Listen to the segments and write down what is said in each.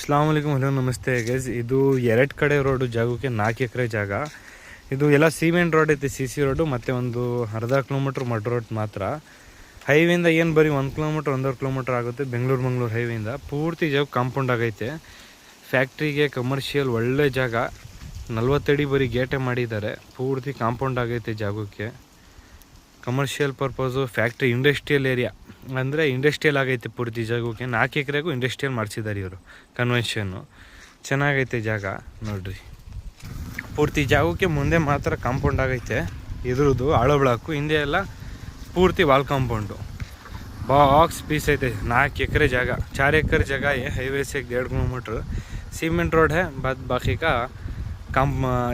Assam ವಲೈಕುಮ್, hello, ನಮಸ್ತೆ guys. ಇದು 2 ಕಡೆ ರೋಡು ಜಾಗಕ್ಕೆ 4 ಎಕರೆ ಜಾಗ. ಇದು ಎಲ್ಲ ಸಿಮೆಂಟ್ ರೋಡ್ ಐತೆ, ಸಿ ರೋಡು, ಮತ್ತು ಒಂದು ಅರ್ಧ ಕಿಲೋಮೀಟ್ರ್ ಮಡ್ ರೋಡ್ ಮಾತ್ರ. ಹೈವೇಯಿಂದ ಏನು ಬರೀ 1 ಕಿಲೋಮೀಟ್ರ್ 1.5 ಕಿಲೋಮೀಟ್ರ್ ಆಗುತ್ತೆ. ಬೆಂಗಳೂರು ಹೈವೇಯಿಂದ ಪೂರ್ತಿ ಜಾಗ ಕಾಂಪೌಂಡ್ ಆಗೈತೆ. ಫ್ಯಾಕ್ಟ್ರಿಗೆ, ಕಮರ್ಷಿಯಲ್ ಒಳ್ಳೆ ಜಾಗ. 40 ಅಡಿ ಬರೀ ಗೇಟೆ ಮಾಡಿದ್ದಾರೆ. ಪೂರ್ತಿ ಕಾಂಪೌಂಡ್ ಆಗೈತೆ ಜಾಗಕ್ಕೆ. Commercial purpose, factory, industrial area ಅಂದರೆ ಇಂಡಸ್ಟ್ರಿಯಲ್ ಆಗೈತೆ ಪೂರ್ತಿ ಜಾಗಕ್ಕೆ. 4 ಎಕರೆಗೂ ಇಂಡಸ್ಟ್ರಿಯಲ್ ಮಾಡಿಸಿದ್ದಾರೆ ಇವರು, ಕನ್ವೆನ್ಷನ್ನು. ಚೆನ್ನಾಗೈತೆ ಜಾಗ ನೋಡ್ರಿ. ಪೂರ್ತಿ ಜಾಗಕ್ಕೆ ಮುಂದೆ ಮಾತ್ರ ಕಾಂಪೌಂಡ್ ಆಗೈತೆ. ಇದ್ರದ್ದು ಆಳೋ ಬ್ಲಾಕು, ಹಿಂದೆ ಎಲ್ಲ ಪೂರ್ತಿ ವಾಲ್ ಕಾಂಪೌಂಡು. ಬಾಕ್ಸ್ ಪೀಸ್ ಐತೆ. 4 ಎಕರೆ ಜಾಗ, 4 एकर जगह है. हाईवे से 1.5 किलोमीटर सीमेंट रोड है. बाद बाकी का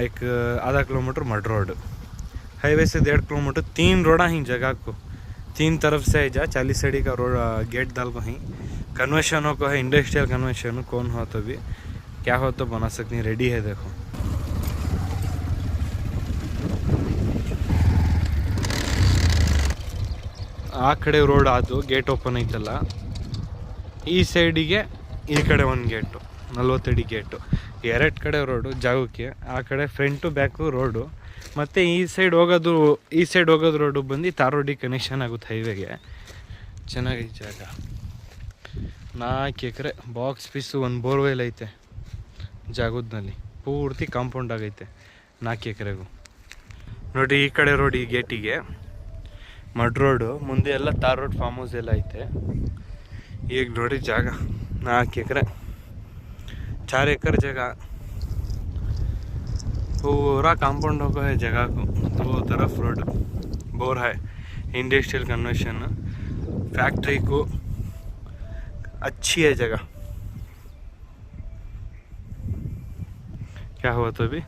एक आधा किलोमीटर मड रोड. हाईवे से 1.5 किलोमीटर 3 रोड़ा ही जगह को, 3 तरफ से जा 40 अड़ी का रोड गेट डाल को ही. कन्वेंशनों को है, इंडस्ट्रियल कन्वेंशन. कौन हो तो भी क्या हो तो बना सकती, रेडी है. देखो ಆ ಕಡೆ ರೋಡ್ ಆದು ಗೇಟ್ ಓಪನ್ ಐತಲ್ಲ, ಈ ಸೈಡಿಗೆ ಈ ಕಡೆ ಒಂದು ಗೇಟು, 40 ಅಡಿ ಗೇಟು. 2 ಕಡೆ ರೋಡು ಜಾಗಕ್ಕೆ. ಆ ಕಡೆ ಫ್ರಂಟು ಬ್ಯಾಕು ರೋಡು, ಮತ್ತು ಈ ಸೈಡ್ ಹೋಗೋದು ರೋಡು ಬಂದು ತಾರ್ ರೋಡಿಗೆ ಕನೆಕ್ಷನ್ ಆಗುತ್ತೆ ಹೈವೇಗೆ. ಚೆನ್ನಾಗೈತೆ ಜಾಗ. 4 ಎಕರೆ ಬಾಕ್ಸ್ ಪೀಸು, ಒಂದು ಬೋರ್ವೆಲ್ ಐತೆ ಜಾಗದಲ್ಲಿ. ಪೂರ್ತಿ ಕಾಂಪೌಂಡ್ ಆಗೈತೆ 4 ಎಕರೆಗೂ. ನೋಡಿ, ಈ ಕಡೆ ರೋಡ್ ಈ ಗೇಟಿಗೆ ಮಡ್ ರೋಡು, ಮುಂದೆ ಎಲ್ಲ ತಾರ್ ರೋಡ್, ಫಾರ್ಮ್ ಹೌಸ್ ಎಲ್ಲ ಐತೆ. ಈಗ ನೋಡಿ ಜಾಗ 4 ಎಕರೆ, 4 एकर जगह. पूरा कंपाउंड होगा है जगह को. 2 तरफ रोड, बोर है, इंडस्ट्रियल कन्वेंशन, फैक्ट्री को. अच्छी है जगह. क्या हुआ तो भी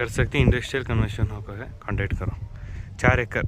कर सकती, इंडस्ट्रियल कन्वेंशन होगा है. कॉन्टेक्ट करो. 4 एकर.